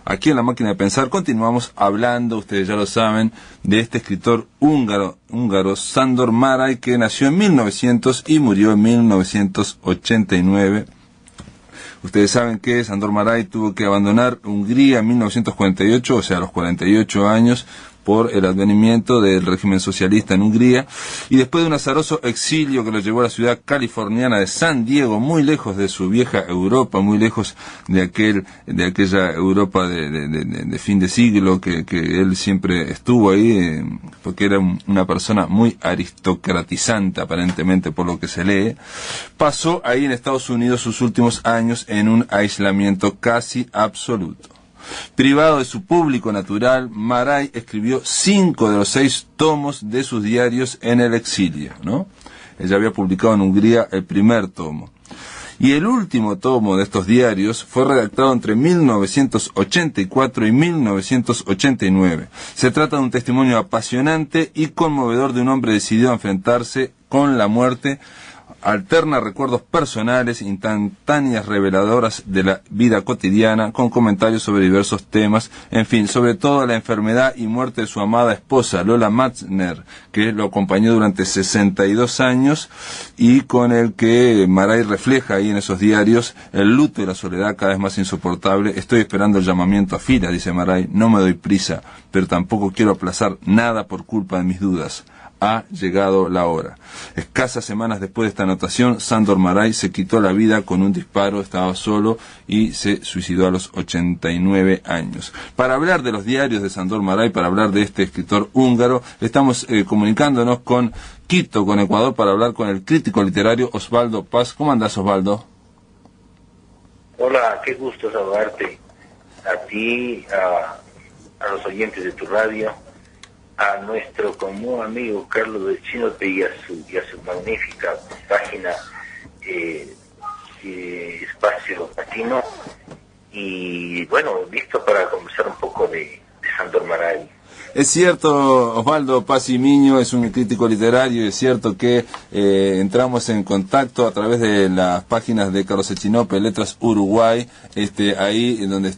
Aquí en La Máquina de Pensar continuamos hablando, ustedes ya lo saben, de este escritor húngaro Sándor Márai, que nació en 1900 y murió en 1989. Ustedes saben que Sándor Márai tuvo que abandonar Hungría en 1948, o sea, a los 48 años, por el advenimiento del régimen socialista en Hungría, y después de un azaroso exilio que lo llevó a la ciudad californiana de San Diego, muy lejos de su vieja Europa, muy lejos de aquella Europa de fin de siglo que él siempre estuvo ahí, porque era una persona muy aristocratizante, aparentemente, por lo que se lee. Pasó ahí en Estados Unidos sus últimos años en un aislamiento casi absoluto. Privado de su público natural, Márai escribió 5 de los 6 tomos de sus diarios en el exilio, ¿no? Ella había publicado en Hungría el primer tomo. Y el último tomo de estos diarios fue redactado entre 1984 y 1989. Se trata de un testimonio apasionante y conmovedor de un hombre decidido a enfrentarse con la muerte. Alterna recuerdos personales, instantáneas reveladoras de la vida cotidiana, con comentarios sobre diversos temas, en fin, sobre todo la enfermedad y muerte de su amada esposa, Lola Matzner, que lo acompañó durante 62 años y con el que Márai refleja ahí en esos diarios el luto y la soledad cada vez más insoportable. Estoy esperando el llamamiento a fila, dice Márai, no me doy prisa, pero tampoco quiero aplazar nada por culpa de mis dudas. Ha llegado la hora. Escasas semanas después de esta anotación, Sándor Márai se quitó la vida con un disparo, estaba solo y se suicidó a los 89 años. Para hablar de los diarios de Sándor Márai, para hablar de este escritor húngaro, estamos comunicándonos con Quito, con Ecuador, para hablar con el crítico literario Osvaldo Paz. ¿Cómo andás, Osvaldo? Hola, qué gusto saludarte a ti, a los oyentes de tu radio, a nuestro común amigo Carlos del Chinote y a su magnífica página Espacio Latino, y bueno, listo para conversar un poco de Sándor Márai. Es cierto, Osvaldo Paz y Miño es un crítico literario, y es cierto que entramos en contacto a través de las páginas de Carlos Echinope, Letras Uruguay, ahí en donde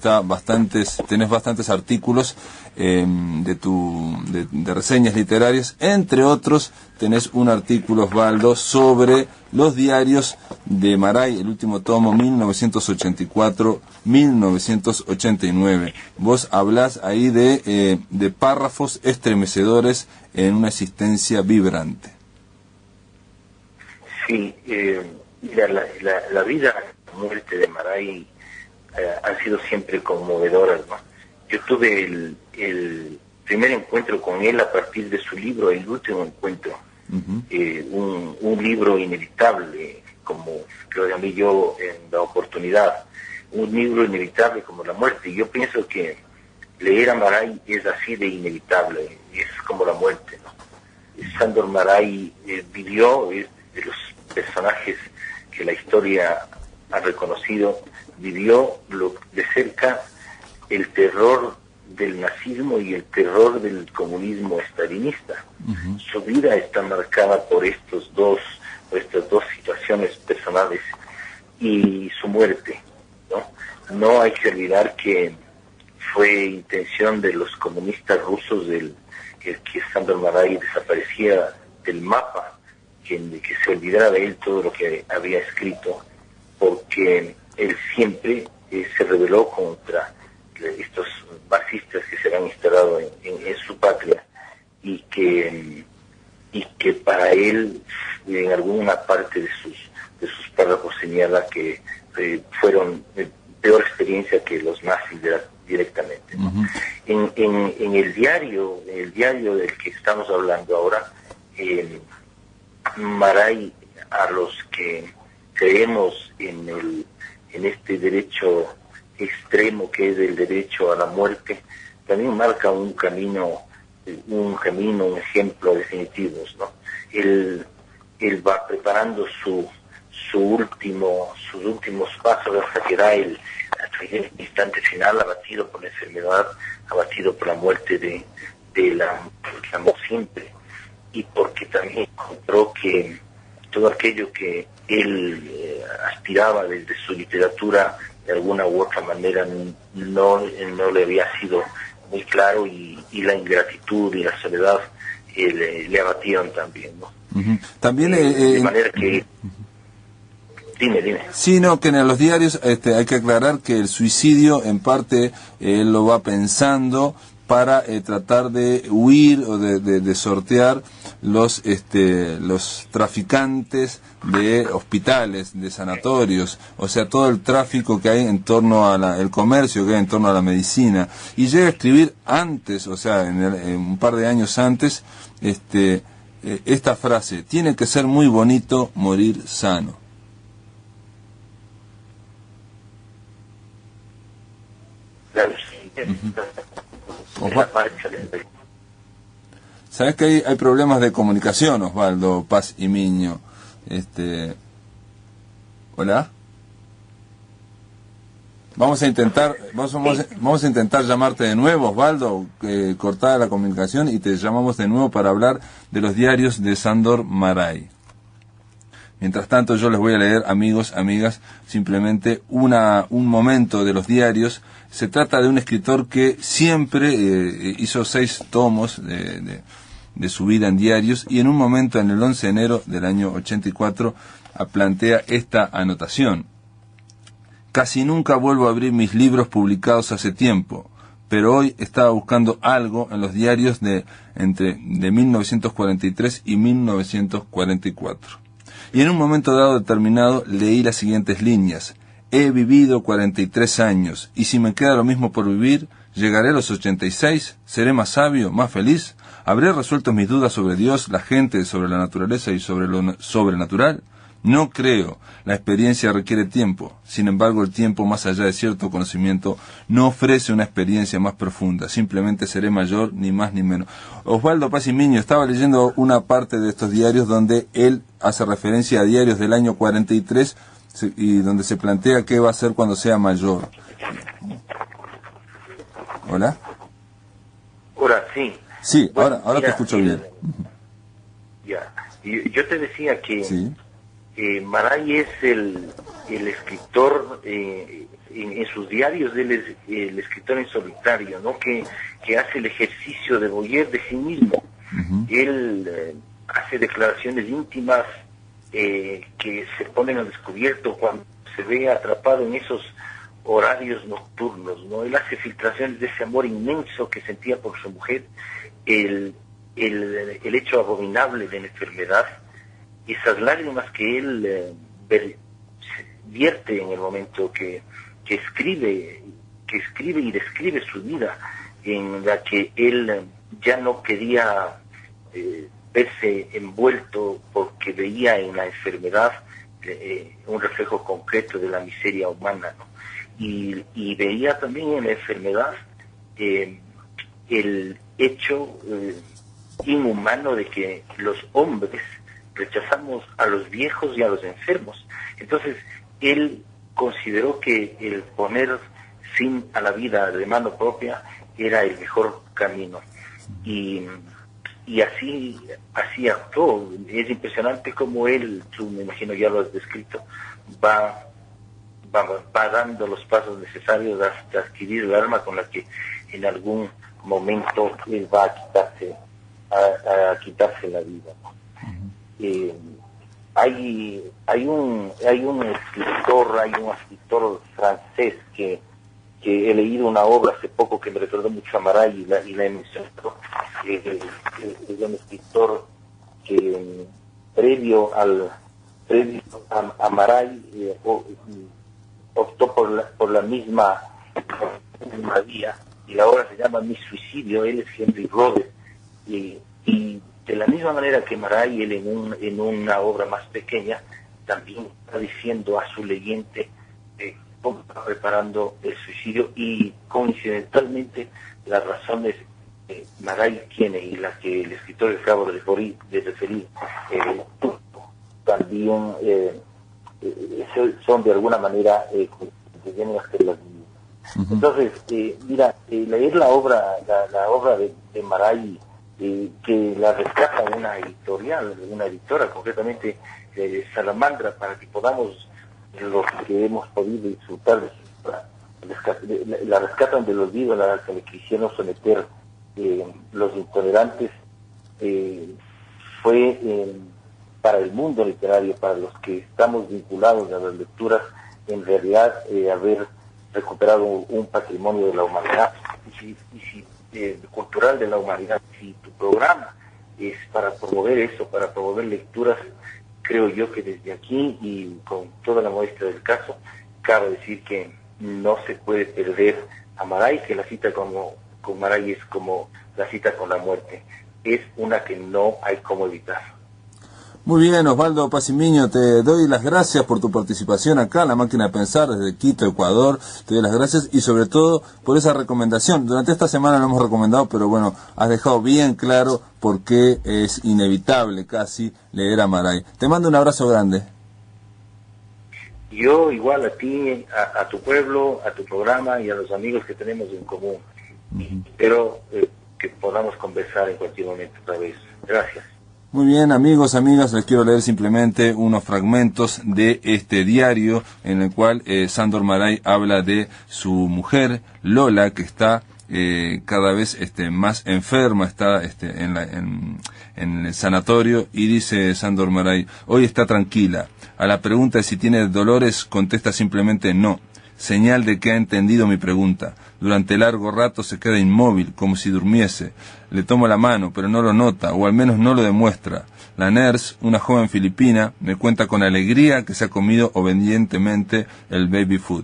tenés bastantes artículos de reseñas literarias. Entre otros, tenés un artículo, Osvaldo, sobre los diarios de Márai, el último tomo, 1984-1989. Vos hablás ahí de párrafos estremecedores en una existencia vibrante. Sí, mira, la vida y la muerte de Márai han sido siempre conmovedoras, ¿no? Yo tuve el primer encuentro con él a partir de su libro, El último encuentro. Un libro inevitable, como lo llamé yo en la oportunidad, un libro inevitable como la muerte. Y yo pienso que leer a Márai es así de inevitable, es como la muerte, ¿no? Sándor Márai vivió, es de los personajes que la historia ha reconocido, vivió de cerca el terror del nazismo y el terror del comunismo estalinista. Su vida está marcada por estas dos situaciones personales y su muerte, ¿no? No hay que olvidar que fue intención de los comunistas rusos que Sándor Márai desaparecía del mapa, que se olvidara de él todo lo que había escrito, porque él siempre se rebeló contra estos fascistas que se habían instalado en su patria, y que para él en alguna parte de sus párrafos señala que fueron peor experiencia que los nazis directamente, ¿no? En el diario del que estamos hablando ahora, Márai, a los que creemos en este derecho extremo que es el derecho a la muerte, también marca un ejemplo definitivo, ¿no? Él va preparando sus últimos pasos hasta que da el instante final, abatido por la enfermedad, abatido por la muerte de la que amó siempre, y porque también encontró que todo aquello que él aspiraba desde su literatura de alguna u otra manera no le había sido muy claro, y la ingratitud y la soledad le abatieron también, ¿no? También de manera que dime. Sí, no, que en los diarios hay que aclarar que el suicidio en parte él lo va pensando para tratar de huir o de sortear los traficantes de hospitales, de sanatorios, o sea, todo el tráfico que hay en torno a el comercio que hay en torno a la medicina, y llega a escribir antes, o sea, en un par de años antes, esta frase: tiene que ser muy bonito morir sano. Sabes que hay problemas de comunicación, Osvaldo Paz y Miño. Hola. Vamos a intentar llamarte de nuevo, Osvaldo, cortada la comunicación, y te llamamos de nuevo para hablar de los diarios de Sándor Márai. Mientras tanto, yo les voy a leer, amigos, amigas, simplemente un momento de los diarios. Se trata de un escritor que siempre hizo 6 tomos de su vida en diarios, y en un momento, en el 11 de enero del año 84, plantea esta anotación: casi nunca vuelvo a abrir mis libros publicados hace tiempo, pero hoy estaba buscando algo en los diarios de 1943 y 1944. Y en un momento dado determinado leí las siguientes líneas: he vivido 43 años, y si me queda lo mismo por vivir, llegaré a los 86, seré más sabio, más feliz, habré resuelto mis dudas sobre Dios, la gente, sobre la naturaleza y sobre lo sobrenatural. No creo, la experiencia requiere tiempo. Sin embargo, el tiempo, más allá de cierto conocimiento, no ofrece una experiencia más profunda. Simplemente seré mayor, ni más ni menos. Osvaldo Paz y Miño, estaba leyendo una parte de estos diarios donde él hace referencia a diarios del año 43 y donde se plantea qué va a hacer cuando sea mayor. ¿Hola? Ahora sí. Sí, bueno, ahora te escucho bien. Ya. Yo te decía que... Sí. Márai es el escritor, en sus diarios él es el escritor en solitario, ¿no? Que hace el ejercicio de voyeur de sí mismo. Él hace declaraciones íntimas que se ponen al descubierto cuando se ve atrapado en esos horarios nocturnos, ¿no? Él hace filtraciones de ese amor inmenso que sentía por su mujer, el hecho abominable de la enfermedad, esas lágrimas que él vierte en el momento que escribe y describe su vida, en la que él ya no quería verse envuelto porque veía en la enfermedad un reflejo concreto de la miseria humana, ¿no? Y veía también en la enfermedad el hecho inhumano de que los hombres rechazamos a los viejos y a los enfermos. Entonces, él consideró que el poner fin a la vida de mano propia era el mejor camino. Y así actuó. Es impresionante cómo él, tú me imagino ya lo has descrito, va dando los pasos necesarios hasta adquirir el arma con la que en algún momento él va a quitarse la vida, ¿no? Hay un escritor francés que he leído una obra hace poco que me recordó mucho a Márai y la he mencionado. Es un escritor que previo a Márai optó por la misma vía, y la obra se llama Mi suicidio. Él es Henry Roder, y de la misma manera que Márai, él en una obra más pequeña también está diciendo a su leyente cómo está preparando el suicidio, y coincidentalmente las razones que Márai tiene y las que el escritor acaba de referir también son de alguna manera que vienen a ser las mismas. Entonces, mira, leer la obra de Márai, que la rescata una editora, concretamente Salamandra, para que podamos, los que hemos podido disfrutar de sus la rescatan del olvido, la que le quisieron someter los intolerantes, fue para el mundo literario, para los que estamos vinculados a las lecturas, en realidad haber recuperado un patrimonio de la humanidad cultural de la humanidad. Si tu programa es para promover eso, para promover lecturas, creo yo que desde aquí y con toda la modestia del caso, cabe decir que no se puede perder a Maray, que la cita con Maray es como la cita con la muerte, es una que no hay cómo evitar. Muy bien, Osvaldo Pacimiño, te doy las gracias por tu participación acá en La Máquina de Pensar desde Quito, Ecuador. Te doy las gracias y sobre todo por esa recomendación. Durante esta semana lo hemos recomendado, pero bueno, has dejado bien claro por qué es inevitable casi leer a Maray. Te mando un abrazo grande. Yo igual a ti, a tu pueblo, a tu programa y a los amigos que tenemos en común. Espero que podamos conversar en cualquier momento otra vez. Gracias. Muy bien, amigos, amigas, les quiero leer simplemente unos fragmentos de este diario en el cual Sándor Márai habla de su mujer, Lola, que está cada vez más enferma, está en el sanatorio, y dice Sándor Márai: hoy está tranquila. A la pregunta de si tiene dolores, contesta simplemente no. Señal de que ha entendido mi pregunta. Durante largo rato se queda inmóvil, como si durmiese. Le tomo la mano, pero no lo nota, o al menos no lo demuestra. La nurse, una joven filipina, me cuenta con alegría que se ha comido obedientemente el baby food.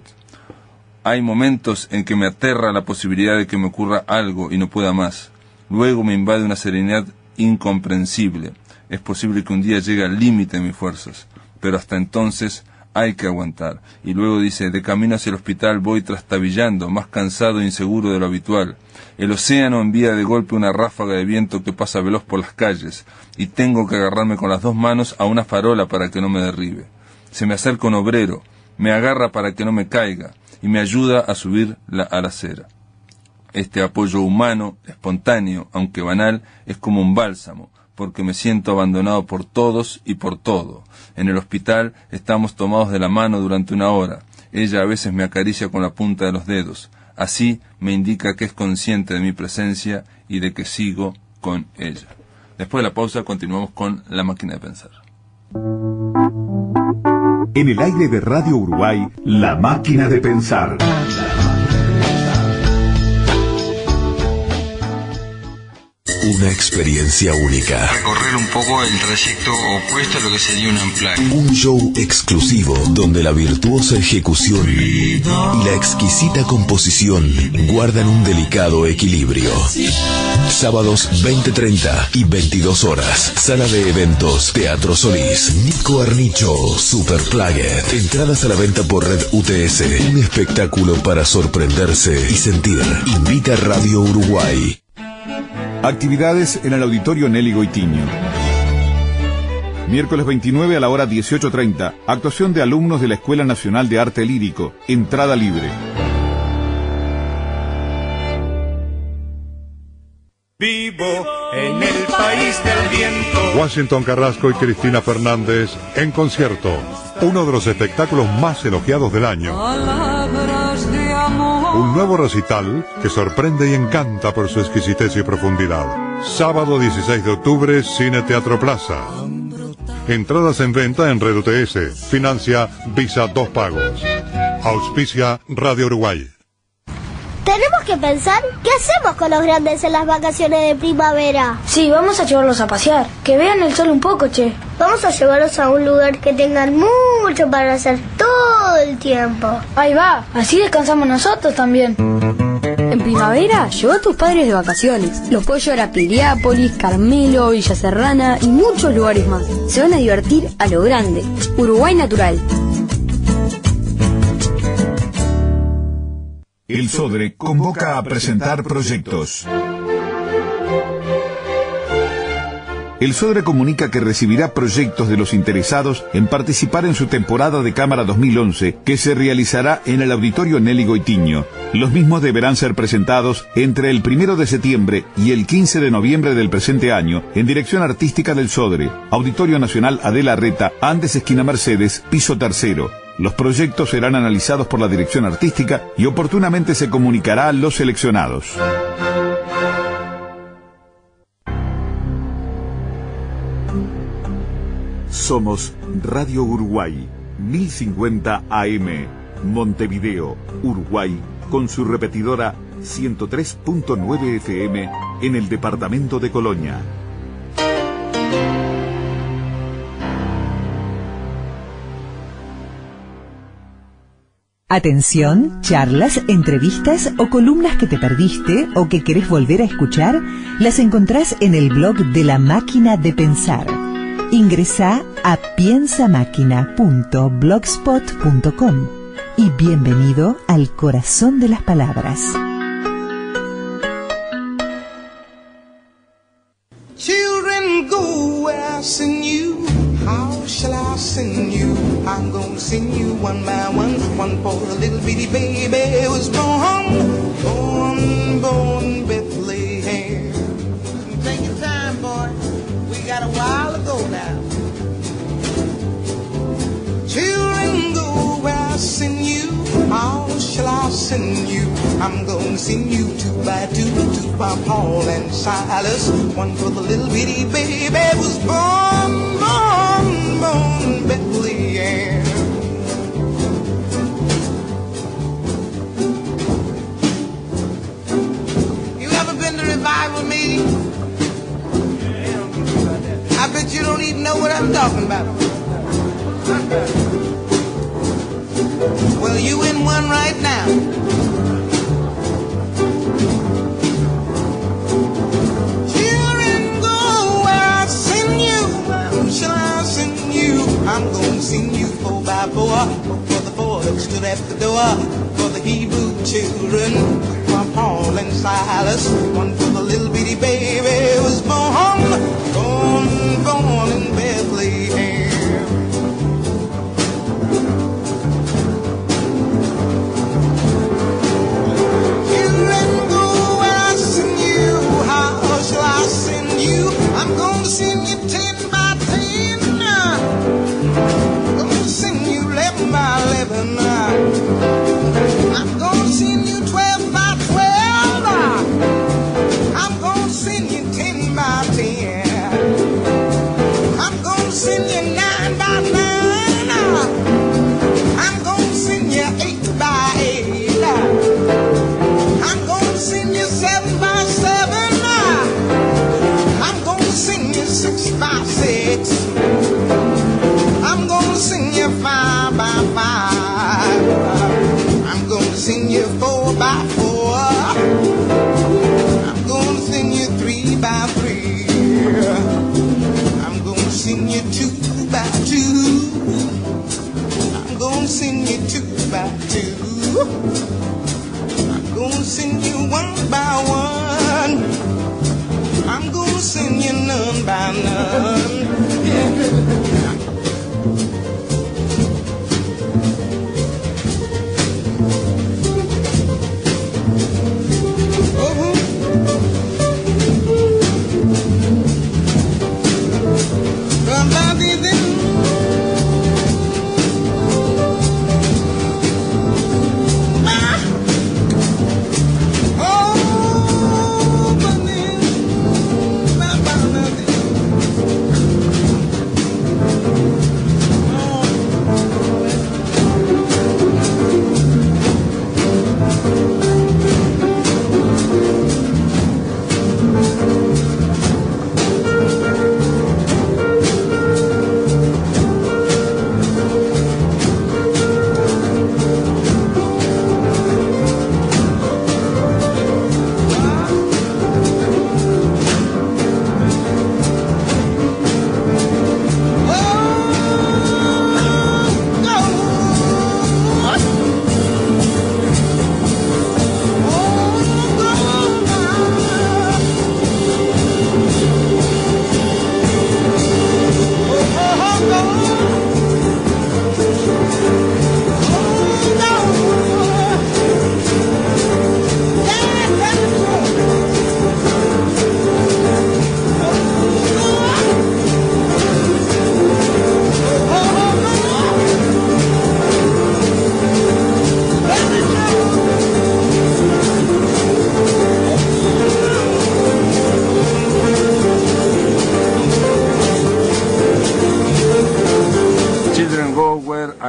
Hay momentos en que me aterra la posibilidad de que me ocurra algo y no pueda más. Luego me invade una serenidad incomprensible. Es posible que un día llegue al límite de mis fuerzas, pero hasta entonces hay que aguantar. Y luego dice: de camino hacia el hospital voy trastabillando, más cansado e inseguro de lo habitual. El océano envía de golpe una ráfaga de viento que pasa veloz por las calles, y tengo que agarrarme con las dos manos a una farola para que no me derribe. Se me acerca un obrero, me agarra para que no me caiga, y me ayuda a subir a la acera. Este apoyo humano, espontáneo, aunque banal, es como un bálsamo, porque me siento abandonado por todos y por todo. En el hospital estamos tomados de la mano durante una hora. Ella a veces me acaricia con la punta de los dedos. Así me indica que es consciente de mi presencia y de que sigo con ella. Después de la pausa continuamos con La Máquina de Pensar. En el aire de Radio Uruguay, La Máquina de Pensar. Una experiencia única. Recorrer un poco el trayecto opuesto a lo que sería un unplugged. Un show exclusivo donde la virtuosa ejecución y la exquisita composición guardan un delicado equilibrio. Sábados 20:30 y 22 horas. Sala de eventos Teatro Solís. Nico Arnicho, Superplugged. Entradas a la venta por Red UTS. Un espectáculo para sorprenderse y sentir. Invita Radio Uruguay. Actividades en el Auditorio Nelly Goitiño. Miércoles 29 a la hora 18:30. Actuación de alumnos de la Escuela Nacional de Arte Lírico. Entrada libre. Vivo en el país del viento. Washington Carrasco y Cristina Fernández en concierto. Uno de los espectáculos más elogiados del año. Un nuevo recital que sorprende y encanta por su exquisitez y profundidad. Sábado 16 de octubre, Cine Teatro Plaza. Entradas en venta en Red UTS. Financia Visa 2 Pagos. Auspicia Radio Uruguay. Tenemos que pensar qué hacemos con los grandes en las vacaciones de primavera. Sí, vamos a llevarlos a pasear, que vean el sol un poco, che. Vamos a llevarlos a un lugar que tengan mucho para hacer todo el tiempo. Ahí va, así descansamos nosotros también. En primavera, lleva a tus padres de vacaciones. Los puedes llevar a Piriápolis, Carmelo, Villa Serrana y muchos lugares más. Se van a divertir a lo grande. Uruguay Natural. El SODRE convoca a presentar proyectos. El SODRE comunica que recibirá proyectos de los interesados en participar en su temporada de Cámara 2011, que se realizará en el Auditorio Nelly Goitiño. Los mismos deberán ser presentados entre el 1 de septiembre y el 15 de noviembre del presente año en Dirección Artística del SODRE, Auditorio Nacional Adela Reta, Andes esquina Mercedes, piso 3º. Los proyectos serán analizados por la dirección artística y oportunamente se comunicará a los seleccionados. Somos Radio Uruguay, 1050 AM, Montevideo, Uruguay, con su repetidora 103.9 FM en el departamento de Colonia. Atención, charlas, entrevistas o columnas que te perdiste o que querés volver a escuchar, las encontrás en el blog de La Máquina de Pensar. Ingresá a piensamáquina.blogspot.com y bienvenido al corazón de las palabras. Children, go where I send you. How shall I send you? I'm gonna send you one by one. One for a little bitty baby was born Bethlehem. Take your time, boy. We got a while to go now. Children, go where I send you. How shall I send you? I'm gonna send you two by two by Paul and Silas. One for the little bitty baby was born Bethlehem. You ever been to revival meeting? I bet you don't even know what I'm talking about. Well, you in one right now. Children, go where I send you. Where shall I send you? I'm gonna send you 4 by 4 for the boy that stood at the door. For the Hebrew children, for Paul and Silas. One for the little bitty baby was born in Bethlehem. I'm gonna send you 10 by 10. I'm gonna send you 11 by 11. I'm gonna send you 12 by 12. I'm gonna send you 10 by 10. I'm gonna send you 9 by 9. I'm gonna send you 8 by 8. I'm gonna send you 7 by 7. Sing you 6 by 6. I'm gonna sing you 5 by 5. I'm gonna sing you 4 by 4. I'm gonna sing you 3 by 3. I'm gonna sing you 2 by 2. I'm gonna sing you 2 by 2. I'm gonna sing you 1 by 1. I'm gonna send you none by none.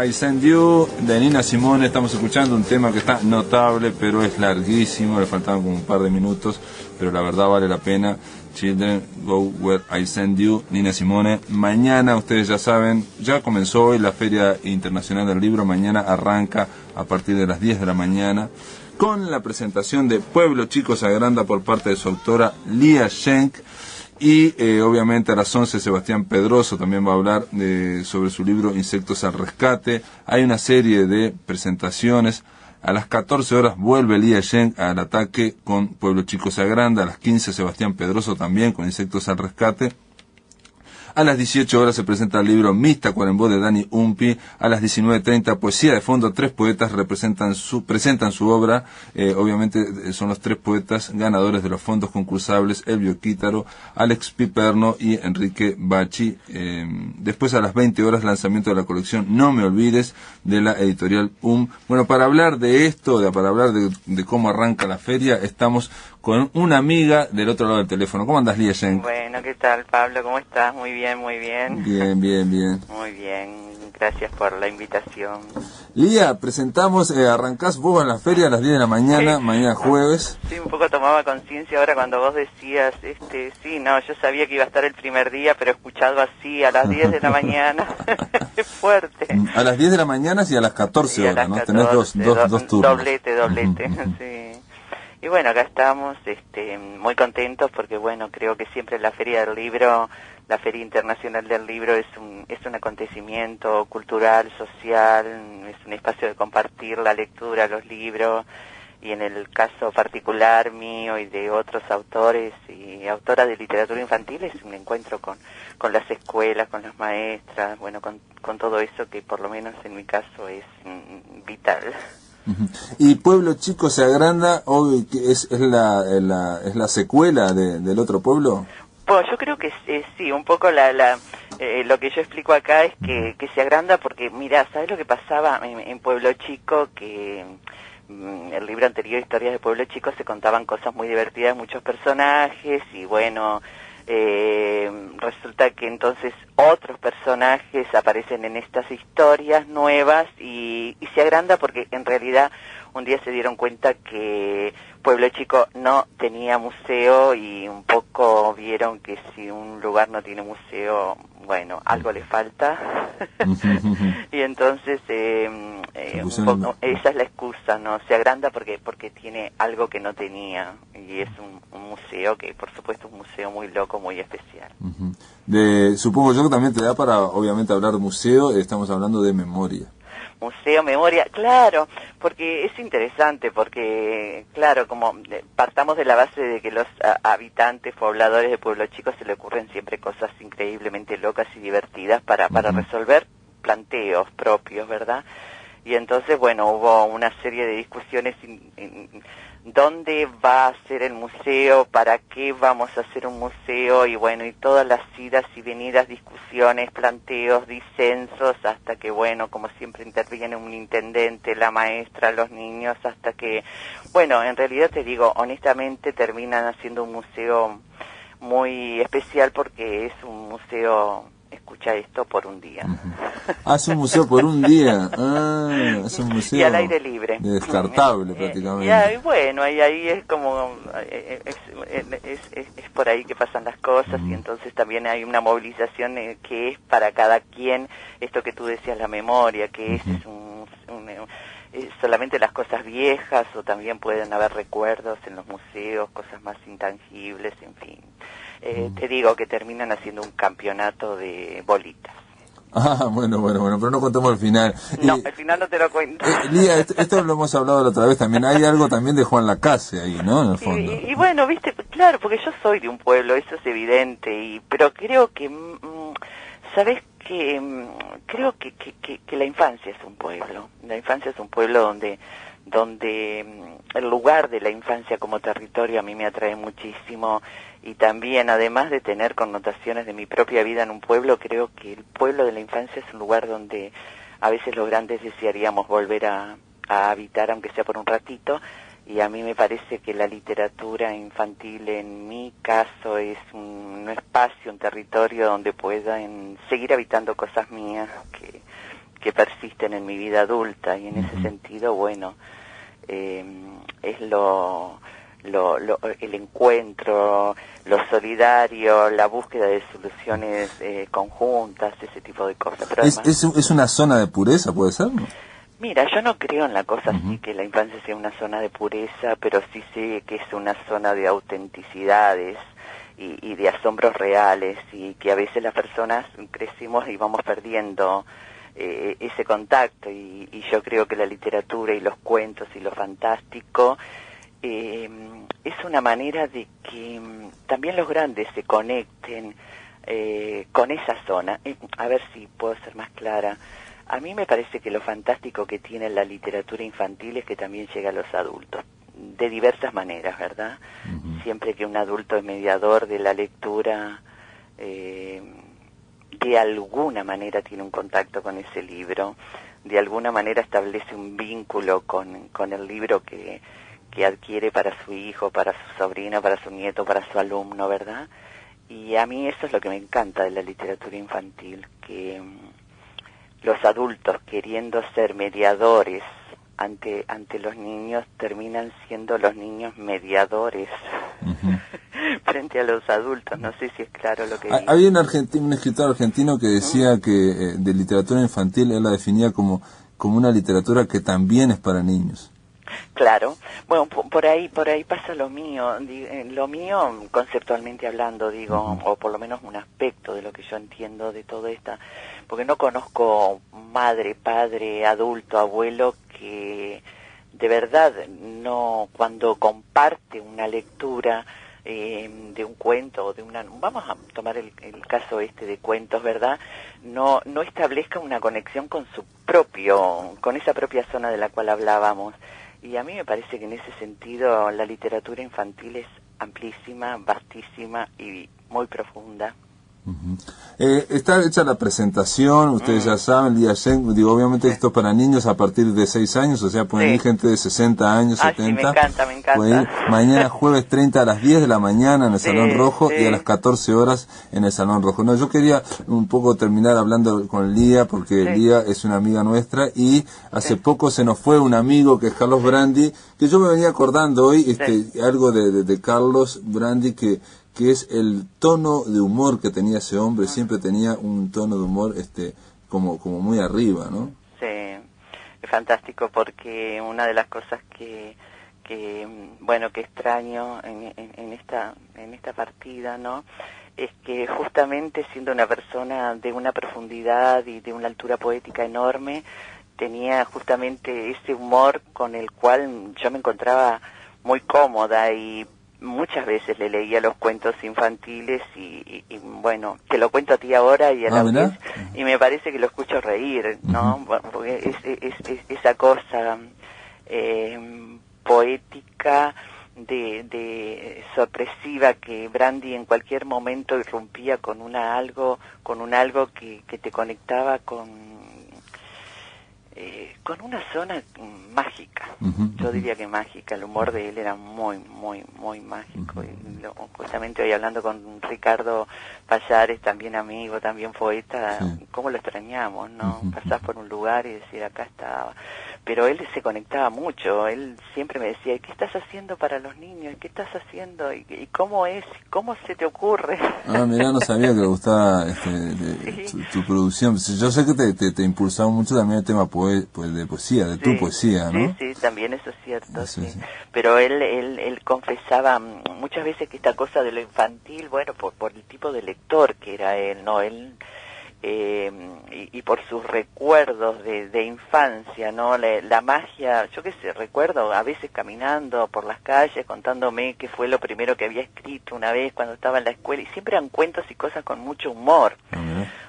I Send You de Nina Simone. Estamos escuchando un tema que está notable, pero es larguísimo, le faltaban como un par de minutos, pero la verdad vale la pena. Children, Go Where I Send You, Nina Simone. Mañana, ustedes ya saben, ya comenzó hoy la Feria Internacional del Libro. Mañana arranca a partir de las 10 de la mañana con la presentación de Pueblo Chico se agranda por parte de su autora Lía Schenk. Y obviamente a las 11 Sebastián Pedroso también va a hablar sobre su libro Insectos al Rescate. Hay una serie de presentaciones. A las 14 horas vuelve Lía Schenk al ataque con Pueblo Chico se agranda. A las 15 Sebastián Pedroso también con Insectos al Rescate. A las 18 horas se presenta el libro Mista Cuarembó de Dani Umpi. A las 19:30 Poesía de Fondo. 3 poetas presentan su obra. Obviamente son los 3 poetas ganadores de los fondos concursables: Elvio Quítaro, Alex Piperno y Enrique Bachi. Después a las 20 horas lanzamiento de la colección No Me Olvides de la editorial Bueno, para hablar de esto, para hablar de cómo arranca la feria, estamos con una amiga del otro lado del teléfono. ¿Cómo andas, Lía Schenk? Bueno, ¿qué tal, Pablo? ¿Cómo estás? Muy bien, muy bien. Bien, bien, bien. Muy bien, gracias por la invitación. Lía, presentamos, arrancás vos en la feria a las 10 de la mañana, mañana jueves. Sí, un poco tomaba conciencia ahora cuando vos decías, sí, no, yo sabía que iba a estar el primer día, pero escuchado así a las 10 de la mañana, es fuerte. A las 10 de la mañana y a las 14 horas, ¿no? 14, tenés dos turnos. Doblete, sí. Y bueno, acá estamos muy contentos porque, bueno, creo que siempre la Feria del Libro, la Feria Internacional del Libro es un acontecimiento cultural, social, es un espacio de compartir la lectura, los libros, y en el caso particular mío y de otros autores y autoras de literatura infantil es un encuentro con las escuelas, con las maestras, bueno, con todo eso que por lo menos en mi caso es vital. Y Pueblo Chico se agranda, hoy es la secuela del otro pueblo. Pues yo creo que sí, un poco lo que yo explico acá es que se agranda porque, mira, ¿sabes lo que pasaba en Pueblo Chico? Que el libro anterior, Historias de Pueblo Chico, se contaban cosas muy divertidas, muchos personajes, y bueno, resulta que entonces otros personajes aparecen en estas historias nuevas y se agranda porque en realidad un día se dieron cuenta que Pueblo Chico no tenía museo y un poco vieron que si un lugar no tiene museo, bueno, algo le falta. Y entonces un poco, esa es la excusa, ¿no? Se agranda porque tiene algo que no tenía y es un museo que por supuesto es un museo muy loco, muy especial. Supongo yo que también te da para obviamente hablar de museo, estamos hablando de memoria. Museo, memoria, claro, porque es interesante, porque, claro, como partamos de la base de que los habitantes, pobladores de Pueblo Chico se le ocurren siempre cosas increíblemente locas y divertidas para resolver planteos propios, ¿verdad? Y entonces, bueno, hubo una serie de discusiones ¿dónde va a ser el museo? ¿Para qué vamos a hacer un museo? Y bueno, y todas las idas y venidas, discusiones, planteos, disensos, hasta que, bueno, como siempre interviene un intendente, la maestra, los niños, hasta que, bueno, en realidad te digo, honestamente terminan haciendo un museo muy especial porque es un museo... Escucha esto, por un día. Es un museo por un día. Es un museo. Y al aire libre. Descartable prácticamente. Y bueno, ahí es como, es por ahí que pasan las cosas y entonces también hay una movilización que es para cada quien, esto que tú decías, la memoria, que es solamente las cosas viejas o también pueden haber recuerdos en los museos, cosas más intangibles, en fin. Te digo que terminan haciendo un campeonato de bolitas. Bueno, pero no contamos el final. No, el final no te lo cuento. Lía, esto lo hemos hablado la otra vez también. Hay algo también de Juan Lacase ahí, ¿no? En el fondo. Y bueno, viste, claro, porque yo soy de un pueblo, eso es evidente, pero creo que, ¿sabes qué? Creo que la infancia es un pueblo. La infancia es un pueblo donde el lugar de la infancia como territorio a mí me atrae muchísimo. Y también, además de tener connotaciones de mi propia vida en un pueblo, creo que el pueblo de la infancia es un lugar donde a veces los grandes desearíamos volver a habitar, aunque sea por un ratito, y a mí me parece que la literatura infantil, en mi caso, es un espacio, un territorio donde puedan seguir habitando cosas mías que que persisten en mi vida adulta, y en ese sentido, bueno, es el encuentro, lo solidario, la búsqueda de soluciones conjuntas, ese tipo de cosas. Pero además, ¿Es una zona de pureza, puede ser, no? Mira, yo no creo en la cosa así, que la infancia sea una zona de pureza, pero sí sé que es una zona de autenticidades y de asombros reales, y que a veces las personas crecimos y vamos perdiendo ese contacto, y yo creo que la literatura y los cuentos y lo fantástico es una manera de que también los grandes se conecten con esa zona. A ver si puedo ser más clara. A mí me parece que lo fantástico que tiene la literatura infantil es que también llega a los adultos, de diversas maneras, ¿verdad? Siempre que un adulto es mediador de la lectura, de alguna manera tiene un contacto con ese libro, de alguna manera establece un vínculo con el libro que adquiere para su hijo, para su sobrino, para su nieto, para su alumno, ¿verdad? Y a mí eso es lo que me encanta de la literatura infantil, que los adultos, queriendo ser mediadores ante los niños, terminan siendo los niños mediadores frente a los adultos. No sé si es claro lo que digo. Había un escritor argentino que decía que de literatura infantil él la definía como una literatura que también es para niños. Claro, bueno, por ahí pasa lo mío conceptualmente hablando, digo, o por lo menos un aspecto de lo que yo entiendo de todo esto, porque no conozco madre, padre, adulto, abuelo que de verdad no, cuando comparte una lectura de un cuento o de una, vamos a tomar el caso de cuentos, ¿verdad? No establezca una conexión con esa propia zona de la cual hablábamos. Y a mí me parece que en ese sentido la literatura infantil es amplísima, vastísima y muy profunda. Está hecha la presentación, ustedes ya saben, el día digo, obviamente esto es para niños a partir de 6 años, o sea, pueden ir gente de 60 años, 70. Sí, me encanta. Pueden ir mañana jueves 30 a las 10 de la mañana en el Salón Rojo y a las 14 horas en el Salón Rojo. No, yo quería un poco terminar hablando con Lía, porque Lía es una amiga nuestra y hace poco se nos fue un amigo que es Carlos Brandi, que yo me venía acordando hoy, algo de Carlos Brandi que es el tono de humor que tenía ese hombre, siempre tenía un tono de humor como muy arriba, ¿no? Sí, es fantástico, porque una de las cosas que extraño en esta partida, ¿no?, es que justamente siendo una persona de una profundidad y de una altura poética enorme, tenía justamente ese humor con el cual yo me encontraba muy cómoda, y muchas veces le leía los cuentos infantiles y bueno, te lo cuento a ti ahora y a la vez, y me parece que lo escucho reír, ¿no? Porque es esa cosa poética de sorpresiva que Brandi en cualquier momento irrumpía con un algo que te conectaba con una zona mágica. Yo diría que mágica. El humor de él era muy, muy, muy mágico. Y justamente hoy hablando con Ricardo Pallares, también amigo, también poeta, cómo lo extrañamos, ¿no? Pasás por un lugar y decir, acá estaba. Pero él se conectaba mucho. Él siempre me decía, ¿qué estás haciendo para los niños? ¿Qué estás haciendo? ¿Y cómo es? ¿Cómo se te ocurre? Mirá, no sabía que le gustaba tu producción. Yo sé que te impulsaba mucho también el tema de poesía, de tu poesía, ¿no? Sí, también eso es cierto, sí. Pero él confesaba muchas veces que esta cosa de lo infantil, bueno, por el tipo de lector que era él, ¿no? Él y por sus recuerdos de infancia, ¿no? La magia, yo qué sé, recuerdo a veces caminando por las calles contándome qué fue lo primero que había escrito una vez cuando estaba en la escuela, y siempre eran cuentos y cosas con mucho humor.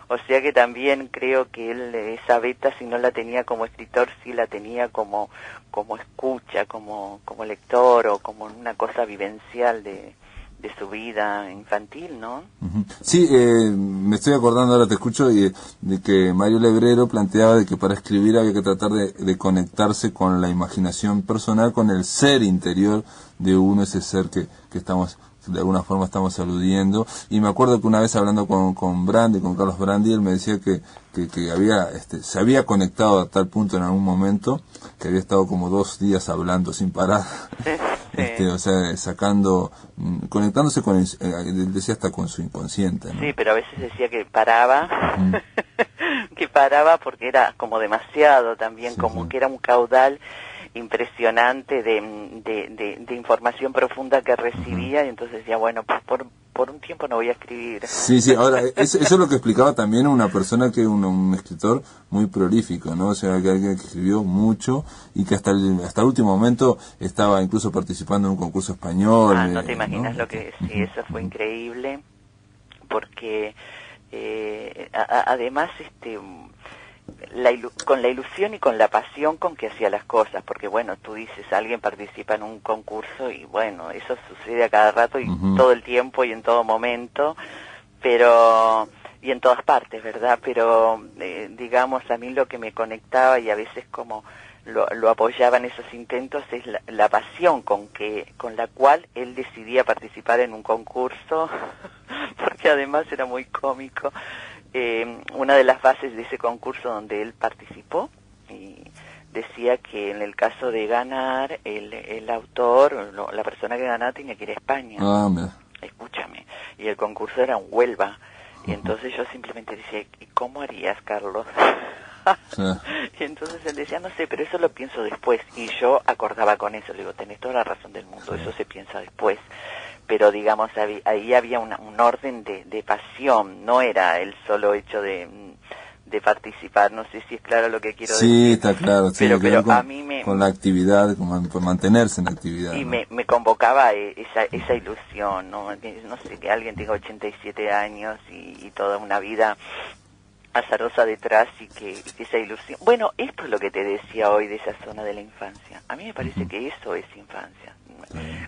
O sea que también creo que él, esa beta, si no la tenía como escritor, sí la tenía como escucha, como lector, o como una cosa vivencial de su vida infantil, ¿no? Sí, me estoy acordando, ahora te escucho, de que Mario Lebrero planteaba de que para escribir había que tratar de conectarse con la imaginación personal, con el ser interior de uno, ese ser que estamos de alguna forma estamos aludiendo. Y me acuerdo que una vez hablando con Brandi, con Carlos Brandi, él me decía que había se había conectado a tal punto en algún momento que había estado como 2 días hablando sin parar. O sea, conectándose con, decía, hasta con su inconsciente, ¿no? Sí, pero a veces decía que paraba, que paraba porque era como demasiado también, que era un caudal impresionante de información profunda que recibía, y entonces decía, bueno, pues por un tiempo no voy a escribir. Sí, ahora, eso es lo que explicaba también una persona que un escritor muy prolífico, ¿no? O sea, que alguien que escribió mucho y que hasta el último momento estaba incluso participando en un concurso español. No te imaginas, ¿no? Lo que sí, eso fue increíble, porque además con la ilusión y con la pasión con que hacía las cosas, porque bueno, tú dices, alguien participa en un concurso y bueno, eso sucede a cada rato y todo el tiempo y en todo momento, y en todas partes, ¿verdad? Pero digamos, a mí lo que me conectaba y a veces como lo apoyaba en esos intentos es la pasión con la cual él decidía participar en un concurso, porque además era muy cómico. Una de las bases de ese concurso donde él participó, y decía que en el caso de ganar, el autor, la persona que ganaba tenía que ir a España. Escúchame. Y el concurso era en Huelva. Y entonces yo simplemente decía, ¿y cómo harías, Carlos? Y entonces él decía, no sé, pero eso lo pienso después. Y yo acordaba con eso. Le digo, tenés toda la razón del mundo, eso se piensa después. Pero digamos, ahí había un orden de pasión, no era el solo hecho de participar. No sé si es claro lo que quiero decir. Sí, está claro. Pero a mí con la actividad, por mantenerse en la actividad. Y ¿no? me convocaba esa ilusión, ¿no? No sé, que alguien tenga 87 años y toda una vida azarosa detrás y que esa ilusión. Bueno, esto es lo que te decía hoy de esa zona de la infancia. A mí me parece que eso es infancia.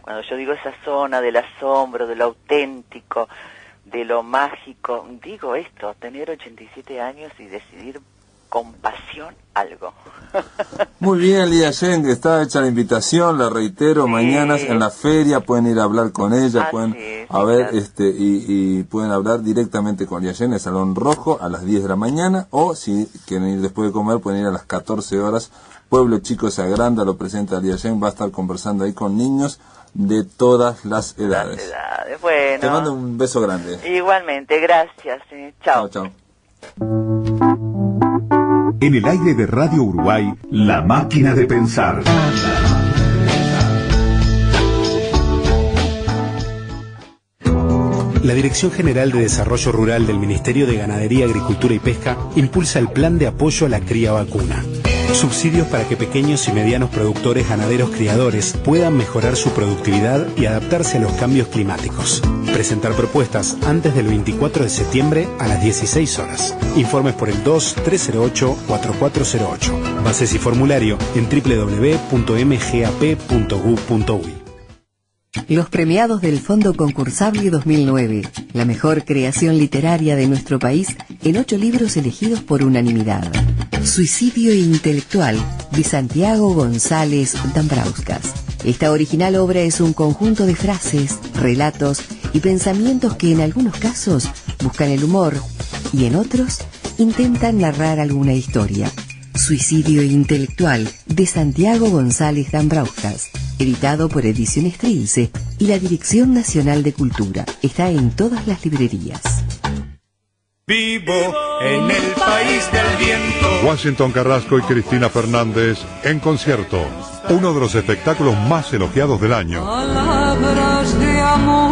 Cuando yo digo esa zona del asombro, de lo auténtico, de lo mágico, digo esto, tener 87 años y decidir con pasión algo. Muy bien, Lía Yen, que está hecha la invitación, la reitero, mañana en la feria pueden ir a hablar con ella, pueden y pueden hablar directamente con Lía Yen, el Salón Rojo a las 10 de la mañana, o si quieren ir después de comer pueden ir a las 14 horas. Pueblo Chico se agranda, lo presenta Lía Yen, va a estar conversando ahí con niños de todas las edades. Bueno. Te mando un beso grande. Igualmente, gracias. Chao. Chao. En el aire de Radio Uruguay, La Máquina de Pensar. La Dirección General de Desarrollo Rural del Ministerio de Ganadería, Agricultura y Pesca impulsa el Plan de Apoyo a la Cría Vacuna. Subsidios para que pequeños y medianos productores ganaderos criadores puedan mejorar su productividad y adaptarse a los cambios climáticos. Presentar propuestas antes del 24 de septiembre a las 16 horas. Informes por el 2308-4408. Bases y formulario en www.mgap.gov.uy. Los premiados del Fondo Concursable 2009, la mejor creación literaria de nuestro país en 8 libros elegidos por unanimidad. Suicidio intelectual, de Santiago González Dambrauskas. Esta original obra es un conjunto de frases, relatos y pensamientos que en algunos casos buscan el humor y en otros intentan narrar alguna historia. Suicidio intelectual, de Santiago González Dambrauskas, editado por Ediciones Trilce y la Dirección Nacional de Cultura. Está en todas las librerías. Vivo en el país del viento. Washington Carrasco y Cristina Fernández en concierto. Uno de los espectáculos más elogiados del año.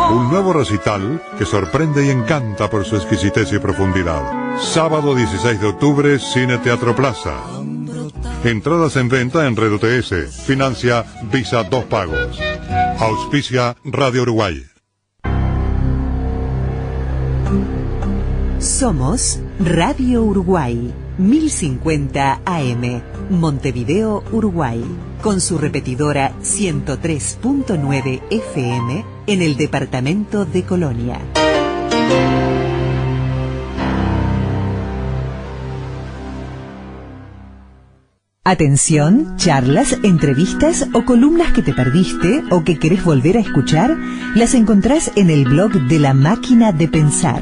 Un nuevo recital que sorprende y encanta por su exquisitez y profundidad. Sábado 16 de octubre, Cine Teatro Plaza. Entradas en venta en Red UTS. Financia Visa 2 Pagos. Auspicia Radio Uruguay. Somos Radio Uruguay, 1050 AM, Montevideo, Uruguay, con su repetidora 103.9 FM en el departamento de Colonia. Atención, charlas, entrevistas o columnas que te perdiste o que querés volver a escuchar, las encontrás en el blog de La Máquina de Pensar.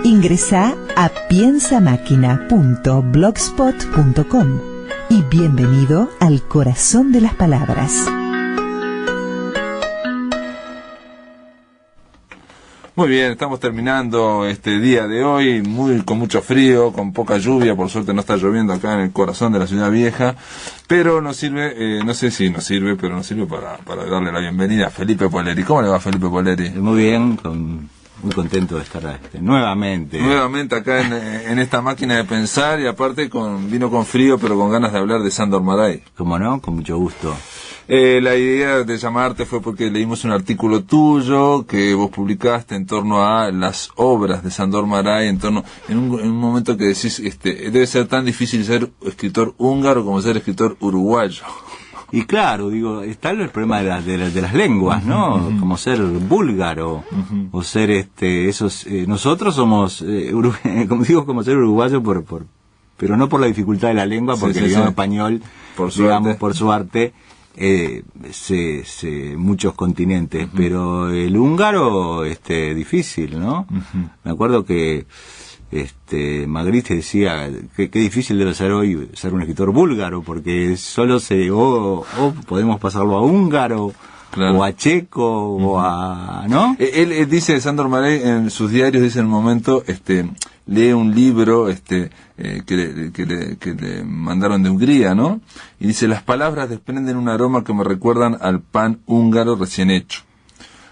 Ingresá a piensamáquina.blogspot.com y bienvenido al corazón de las palabras. Muy bien, estamos terminando este día de hoy, con mucho frío, con poca lluvia, por suerte no está lloviendo acá en el corazón de la ciudad vieja, pero nos sirve, no sé si nos sirve, pero nos sirve para darle la bienvenida a Felipe Poleri. ¿Cómo le va, Felipe Poleri? Muy bien, muy contento de estar nuevamente acá en esta máquina de pensar, y aparte vino con frío, pero con ganas de hablar de Sándor Márai. ¿Cómo no? Con mucho gusto. La idea de llamarte fue porque leímos un artículo tuyo que vos publicaste en torno a las obras de Sándor Márai, en un momento que decís, debe ser tan difícil ser escritor húngaro como ser escritor uruguayo. Y claro, digo, está el problema de las lenguas, ¿no? Como ser búlgaro, o ser nosotros somos, como ser uruguayo pero no por la dificultad de la lengua, porque el idioma español, por suerte, muchos continentes, pero el húngaro difícil, ¿no? Me acuerdo que Magritte decía que difícil debe ser hoy ser un escritor búlgaro, porque solo podemos pasarlo a húngaro, claro, o a checo, o a, ¿no? Él dice, Sándor Márai en sus diarios, dice en el momento, lee un libro que le mandaron de Hungría, ¿no? Y dice, las palabras desprenden un aroma que me recuerdan al pan húngaro recién hecho.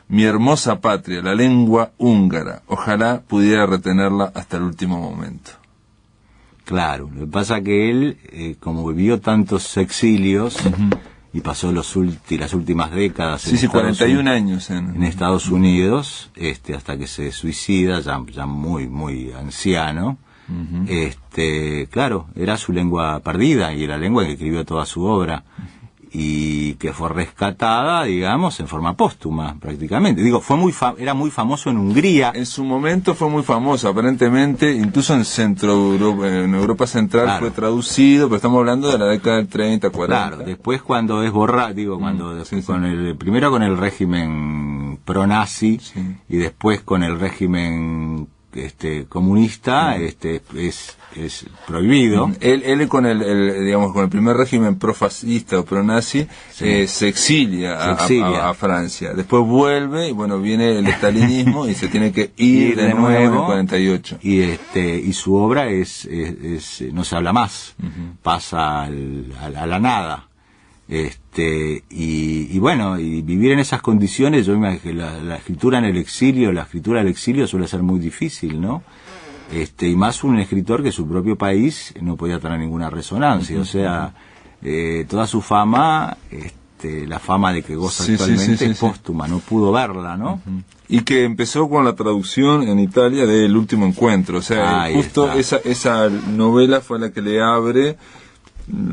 Mi hermosa patria, la lengua húngara, ojalá pudiera retenerla hasta el último momento. Claro, lo que pasa que él, como vivió tantos exilios, y pasó las últimas décadas en 41 años en Estados Unidos, hasta que se suicida, ya muy, muy anciano. Claro, era su lengua perdida, y la lengua que escribió toda su obra, y que fue rescatada, digamos, en forma póstuma, prácticamente. Digo, era muy famoso en Hungría. En su momento fue muy famoso, aparentemente, incluso en en Europa Central, claro, fue traducido, pero estamos hablando de la década del 30, 40. Claro, después cuando es borrado, primero con el régimen pro-nazi, y después con el régimen comunista, es prohibido. Él con el primer régimen profascista o pronazi, se exilia a Francia. Después vuelve y viene el estalinismo y se tiene que ir de nuevo en el 48. Y su obra no se habla más, pasa a la nada. Y vivir en esas condiciones, yo me imagino que la escritura del exilio suele ser muy difícil, ¿no? Y más un escritor que su propio país no podía tener ninguna resonancia, o sea, toda su fama, la fama de que goza actualmente es póstuma, no pudo verla, ¿no? Y que empezó con la traducción en Italia de El último encuentro, o sea, justo esa novela fue la que le abre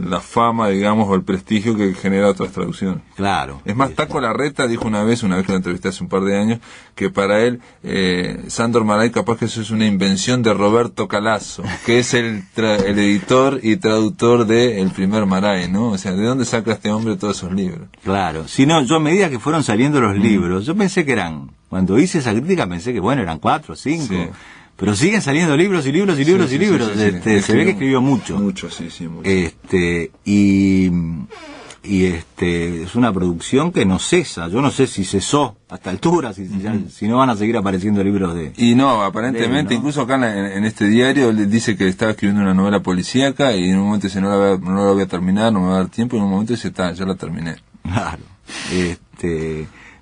la fama, digamos, o el prestigio que genera otras traducciones. Claro. Es más, Taco Larreta dijo una vez que lo entrevisté hace un par de años, que para él, Sándor Márai capaz que eso es una invención de Roberto Calasso, que es el editor y traductor de El primer Márai, ¿no? O sea, ¿de dónde saca este hombre todos esos libros? Claro. Si no, yo a medida que fueron saliendo los libros, yo pensé que cuando hice esa crítica pensé que eran 4 o 5. Sí. Pero siguen saliendo libros y libros y libros y libros. Se ve que escribió mucho. Mucho. Es una producción que no cesa. Yo no sé si cesó a esta altura, si no van a seguir apareciendo libros de... Y no, aparentemente, incluso acá en este diario le dice que estaba escribiendo una novela policíaca y en un momento dice, no la voy a terminar, no me va a dar tiempo, y en un momento dice, ya la terminé. Claro.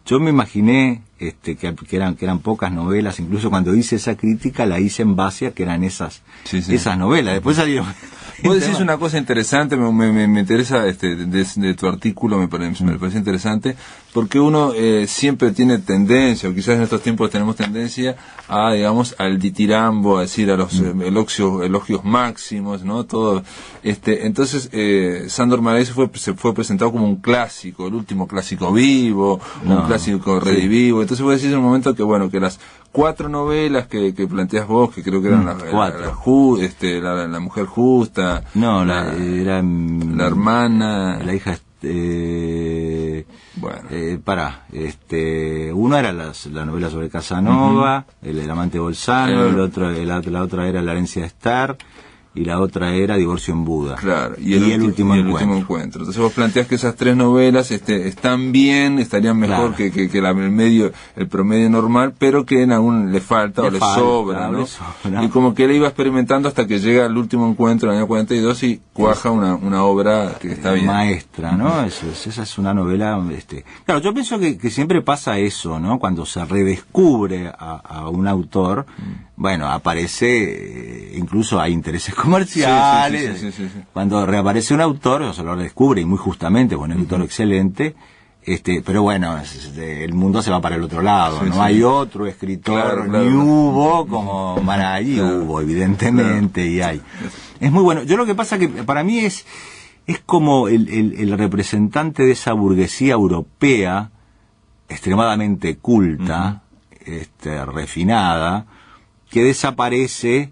Yo me imaginé que eran pocas novelas, incluso cuando hice esa crítica la hice en base a que eran esas novelas. Después salieron... Vos decís una cosa interesante, me interesa de tu artículo, me parece interesante, porque uno siempre tiene tendencia, o quizás en estos tiempos tenemos tendencia a, digamos, al ditirambo, a decir, a los elogios máximos, ¿no? Todo, entonces, Sándor Márai se fue presentado como un clásico, el último clásico vivo, un clásico redivivo. Entonces vos decís en un momento que, bueno, que las 4 novelas que planteas vos, que creo que eran la mujer justa, era la hermana, la hija, uno era la novela sobre Casanova, el amante Bolzano, la otra era La herencia de Star, y la otra era Divorcio en Buda. Claro, y el último encuentro. Entonces vos planteás que esas 3 novelas están bien, estarían mejor que el promedio normal, pero que en algún le falta o le sobra, ¿no? Y como que él iba experimentando hasta que llega al último encuentro en el año 42 y cuaja una obra que está bien. Maestra, ¿no? Esa es una novela... Claro, yo pienso que siempre pasa eso, ¿no? Cuando se redescubre a un autor, bueno, aparece, incluso hay intereses comerciales. Sí. Cuando reaparece un autor, o se lo descubre, y muy justamente, bueno, un autor excelente, pero bueno, el mundo se va para el otro lado, no hay otro escritor, ni hubo como Márai, hubo, evidentemente, y hay. Es muy bueno. Yo lo que pasa que para mí es como el representante de esa burguesía europea, extremadamente culta, refinada, que desaparece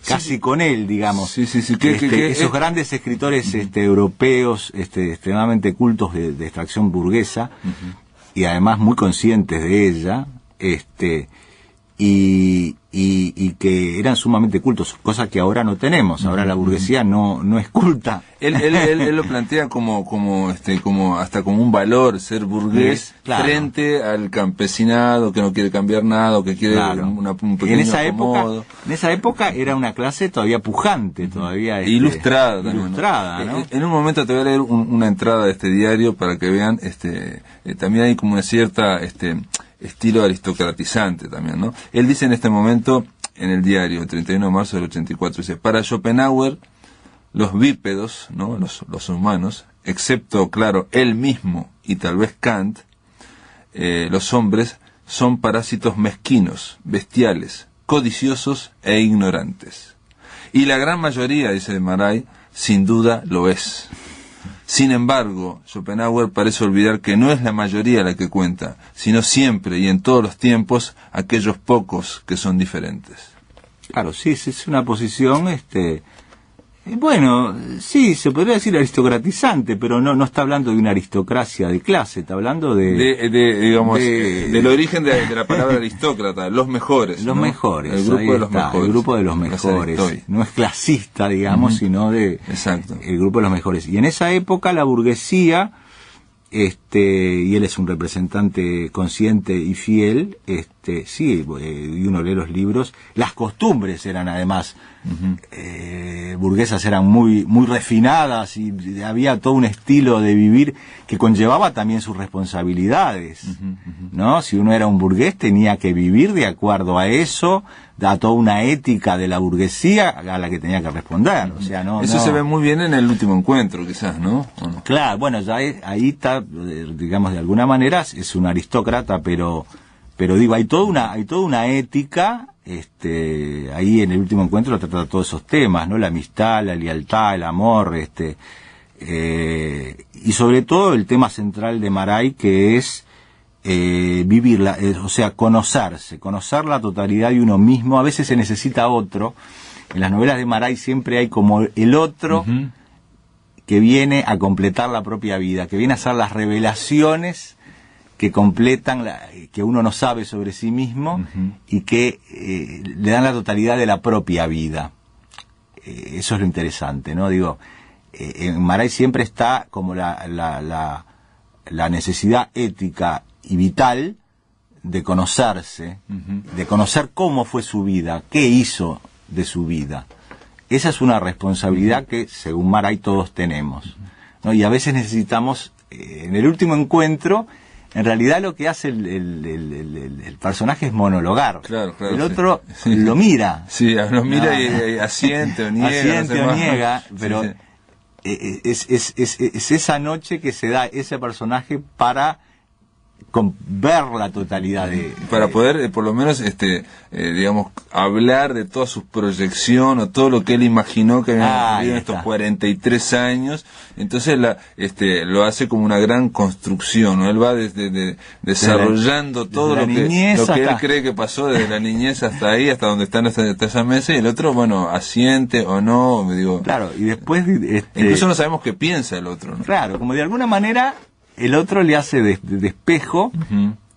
casi con él, digamos. Esos grandes escritores europeos, extremadamente cultos de extracción burguesa, y además muy conscientes de ella, y que eran sumamente cultos, cosa que ahora no tenemos. Ahora la burguesía no es culta. Él lo plantea como hasta como un valor ser burgués, frente al campesinado que no quiere cambiar nada, o que quiere un pequeño acomodo. En esa época era una clase todavía pujante, todavía ilustrada también, ¿no? En un momento te voy a leer una entrada de este diario para que vean, también hay como una cierta estilo aristocratizante también, ¿no? Él dice en este momento, en el diario, el 31 de marzo del 84, dice: para Schopenhauer, los bípedos, ¿no? Los humanos, excepto, claro, él mismo y tal vez Kant, los hombres son parásitos mezquinos, bestiales, codiciosos e ignorantes. Y la gran mayoría, dice Márai, sin duda lo es. Sin embargo, Schopenhauer parece olvidar que no es la mayoría la que cuenta, sino siempre y en todos los tiempos aquellos pocos que son diferentes. Claro, sí, es una posición, bueno, sí, se podría decir aristocratizante, pero no está hablando de una aristocracia de clase, está hablando del origen de la palabra aristócrata, los mejores. Los mejores, el grupo de los mejores. El grupo de los mejores. No es clasista, digamos, sino Exacto. El grupo de los mejores. Y en esa época la burguesía, y él es un representante consciente y fiel, y uno lee los libros, las costumbres eran además burguesas, eran muy refinadas, y había todo un estilo de vivir que conllevaba también sus responsabilidades, ¿no? Si uno era un burgués tenía que vivir de acuerdo a eso, a toda una ética de la burguesía a la que tenía que responder, o sea, eso se ve muy bien en el último encuentro, quizás, ¿no? ¿O no? Claro, bueno, ya ahí está, digamos, de alguna manera es un aristócrata, pero digo, hay toda una ética, ahí en el último encuentro trata todos esos temas, ¿no? La amistad, la lealtad, el amor, y sobre todo el tema central de Márai, que es vivirla, o sea, conocer la totalidad de uno mismo. A veces se necesita otro. En las novelas de Márai siempre hay como el otro que viene a completar la propia vida, que viene a hacer las revelaciones que completan, que uno no sabe sobre sí mismo, y que le dan la totalidad de la propia vida. Eso es lo interesante, ¿no? Digo, en Márai siempre está como la necesidad ética y vital de conocerse, de conocer cómo fue su vida, qué hizo de su vida. Esa es una responsabilidad que, según Márai, todos tenemos, ¿no? Y a veces necesitamos, en el último encuentro, en realidad lo que hace el personaje es monologar. Claro, el otro lo mira. Sí, lo mira y asiente o niega. Asiente o niega, pero es esa noche que se da ese personaje para ver la totalidad para poder por lo menos digamos hablar de toda su proyección o todo lo que él imaginó que había vivido en estos 43 años. Entonces lo hace como una gran construcción, ¿no? Él va desarrollando todo lo que él cree que pasó desde la niñez hasta ahí, hasta donde está hasta esa mesa, y el otro, bueno, asiente o no, digo. Claro, y después incluso no sabemos qué piensa el otro, ¿no? Claro, como de alguna manera el otro le hace de espejo,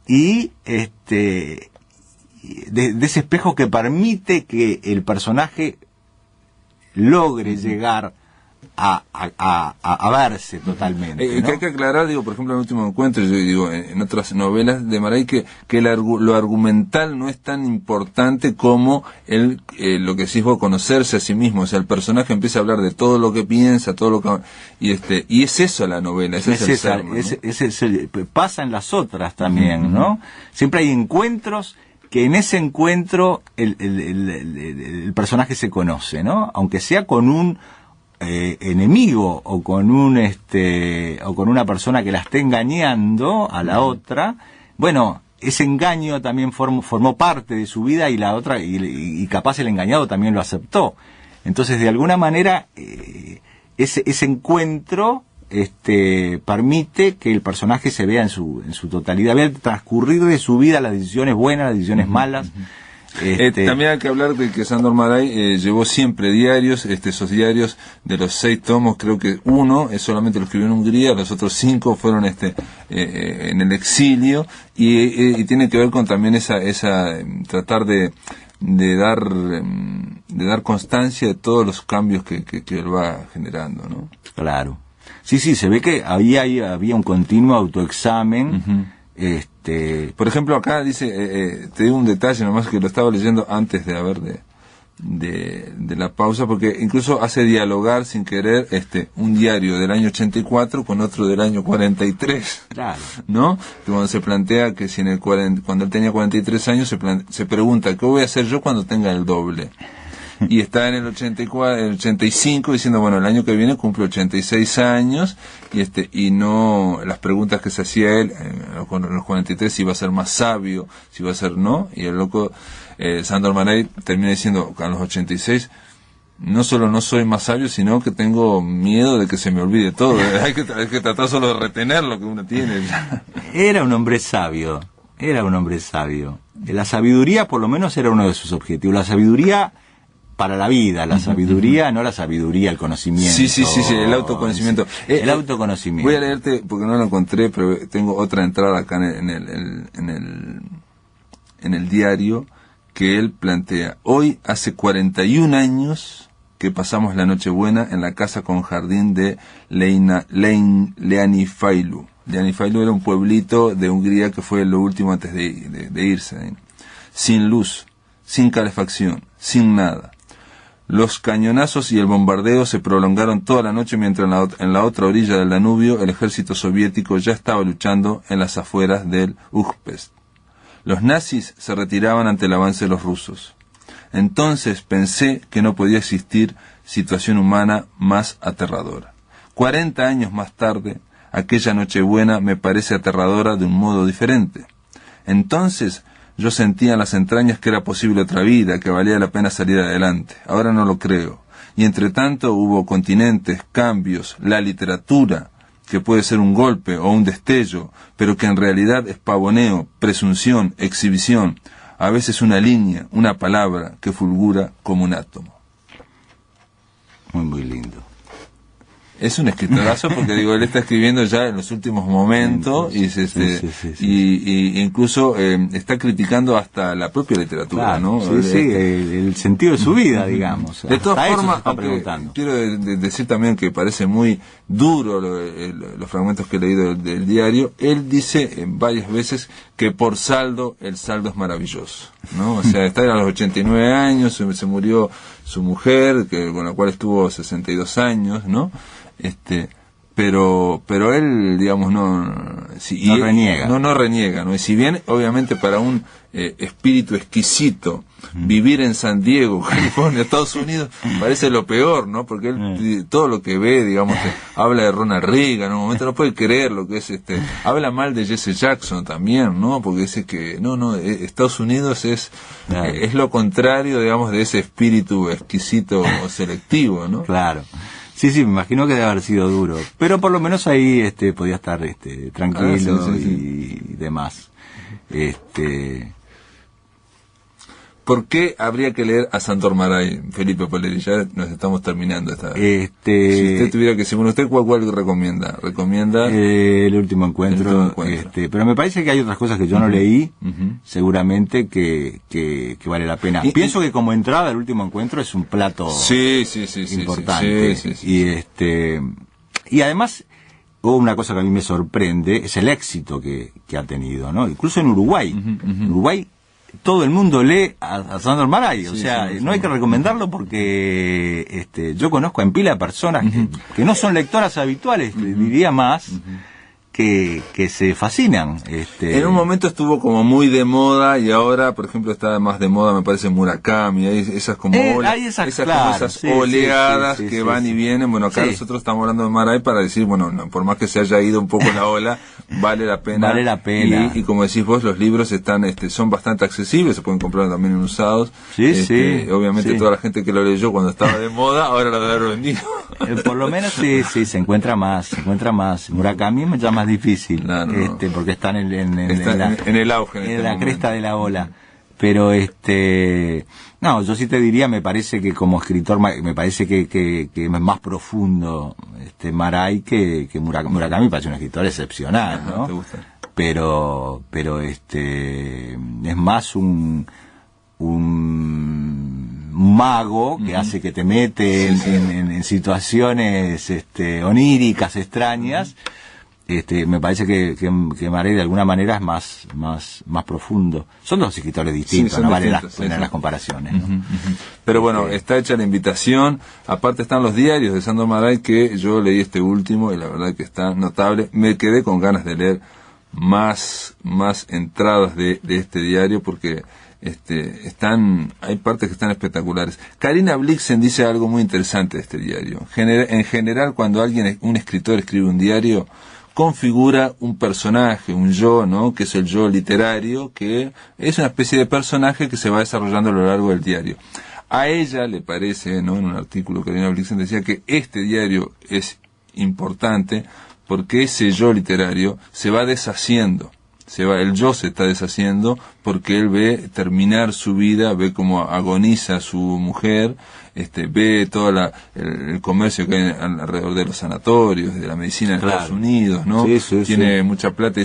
y de ese espejo que permite que el personaje logre llegar a verse totalmente, ¿no? Que hay que aclarar, digo, por ejemplo, en el último encuentro, yo digo, en otras novelas de Maray, que lo argumental no es tan importante como lo que decís vos, conocerse a sí mismo. O sea, el personaje empieza a hablar de todo lo que piensa, todo lo que... Y es eso la novela, ese es el ser, ¿no? Pasa en las otras también, ¿no? Siempre hay encuentros que en ese encuentro el personaje se conoce, ¿no? Aunque sea con un enemigo o con una persona que la esté engañando a la otra, bueno, ese engaño también formó parte de su vida, y la otra, y capaz el engañado también lo aceptó. Entonces, de alguna manera, ese encuentro permite que el personaje se vea en su totalidad, vea el transcurrir de su vida, las decisiones buenas, las decisiones malas. También hay que hablar de que Sándor Márai llevó siempre diarios, esos diarios de los 6 tomos, creo que uno solamente lo escribió en Hungría, los otros 5 fueron en el exilio, y tiene que ver con también esa tratar de dar constancia de todos los cambios que él va generando, ¿no? Claro. Sí, se ve que había un continuo autoexamen. Por ejemplo, acá dice, te digo un detalle nomás, que lo estaba leyendo antes de la pausa, porque incluso hace dialogar sin querer un diario del año 84 con otro del año 43. Claro. ¿No? Que cuando se plantea que si cuando él tenía 43 años se pregunta, ¿qué voy a hacer yo cuando tenga el doble? Y está en el 85 diciendo, bueno, el año que viene cumple 86 años, y no, las preguntas que se hacía él con los 43, si iba a ser más sabio, si iba a ser no, y el loco Sándor Márai termina diciendo, a los 86, no solo no soy más sabio, sino que tengo miedo de que se me olvide todo. Hay que tratar solo de retener lo que uno tiene. Era un hombre sabio. La sabiduría, por lo menos, era uno de sus objetivos. La sabiduría para la vida, la sabiduría, no la sabiduría, el conocimiento. Sí, el autoconocimiento. El autoconocimiento. Voy a leerte, porque no lo encontré, pero tengo otra entrada acá en el diario, que él plantea. Hoy hace 41 años que pasamos la Nochebuena en la casa con jardín de Leanifailu. Leanifailu era un pueblito de Hungría que fue lo último antes de irse. Sin luz, sin calefacción, sin nada. Los cañonazos y el bombardeo se prolongaron toda la noche, mientras en la otra orilla del Danubio el ejército soviético ya estaba luchando en las afueras del Ujpest. Los nazis se retiraban ante el avance de los rusos. Entonces pensé que no podía existir situación humana más aterradora. 40 años más tarde, aquella Nochebuena me parece aterradora de un modo diferente. Entonces yo sentía en las entrañas que era posible otra vida, que valía la pena salir adelante. Ahora no lo creo. Y entre tanto hubo continentes, cambios, la literatura, que puede ser un golpe o un destello, pero que en realidad es pavoneo, presunción, exhibición, a veces una línea, una palabra que fulgura como un átomo. Muy lindo. Es un escritorazo, porque digo, él está escribiendo ya en los últimos momentos, y incluso está criticando hasta la propia literatura, claro, ¿no? El sentido de su vida, digamos. De todas formas, quiero decir también que parece muy duro los fragmentos que he leído del diario. Él dice varias veces que por saldo, el saldo es maravilloso, ¿no? O sea, está a los 89 años, se murió su mujer, con la cual estuvo 62 años, ¿no? pero él, digamos, no reniega. No reniega, ¿no? Y si bien, obviamente, para un espíritu exquisito, vivir en San Diego, California, Estados Unidos, parece lo peor, ¿no? Porque él, todo lo que ve, digamos, habla de Ronald Reagan, en un momento no puede creer lo que es habla mal de Jesse Jackson también, ¿no? Porque dice que, Estados Unidos es lo contrario, digamos, de ese espíritu exquisito o selectivo, ¿no? Claro. Sí, me imagino que debe haber sido duro, pero por lo menos ahí podía estar tranquilo y demás. ¿Por qué habría que leer a Sándor Márai, Felipe Poleri? Ya nos estamos terminando esta. Si usted tuviera que decir, ¿usted cuál recomienda? ¿Recomienda? El último encuentro. Pero me parece que hay otras cosas que yo no leí, seguramente que vale la pena. Pienso que como entrada el último encuentro es un plato importante. Y además, una cosa que a mí me sorprende es el éxito que ha tenido, ¿no? Incluso en Uruguay. En Uruguay todo el mundo lee a Sándor Márai, no hay que recomendarlo porque yo conozco en pila de personas que no son lectoras habituales, diría más, que se fascinan. En un momento estuvo como muy de moda y ahora, por ejemplo, está más de moda, me parece, Murakami, hay esas como oleadas que van y vienen. Bueno, acá nosotros estamos hablando de Márai para decir, bueno, por más que se haya ido un poco la ola, vale la pena. Vale la pena. Y como decís vos, los libros son bastante accesibles, se pueden comprar también en usados. Obviamente toda la gente que lo leyó cuando estaba de moda, ahora lo debe haber vendido. Por lo menos se encuentra más. Murakami es ya más difícil, porque está en el auge, en la cresta de la ola. Pero yo sí te diría, me parece que como escritor, me parece que es más profundo Márai que Murakami. Murakami me parece un escritor excepcional, ¿no? ¿Te gusta? Pero es más un mago que hace que te mete en situaciones oníricas, extrañas. Me parece que Márai de alguna manera es más profundo. Son dos escritores distintos, no valen las comparaciones, ¿no? Pero bueno, está hecha la invitación. Aparte están los diarios de Sándor Márai, que yo leí este último y la verdad que está notable. Me quedé con ganas de leer más entradas de este diario porque hay partes que están espectaculares. Karina Blixen dice algo muy interesante de este diario. En general, cuando un escritor escribe un diario, configura un personaje, un yo, ¿no? Que es el yo literario, que es una especie de personaje que se va desarrollando a lo largo del diario. A ella le parece, ¿no? En un artículo Karina Blixen decía que este diario es importante porque ese yo literario se va deshaciendo. El yo se está deshaciendo porque él ve terminar su vida, ve cómo agoniza su mujer, ve todo el comercio que hay alrededor de los sanatorios, de la medicina en Estados Unidos, ¿no? Tiene mucha plata.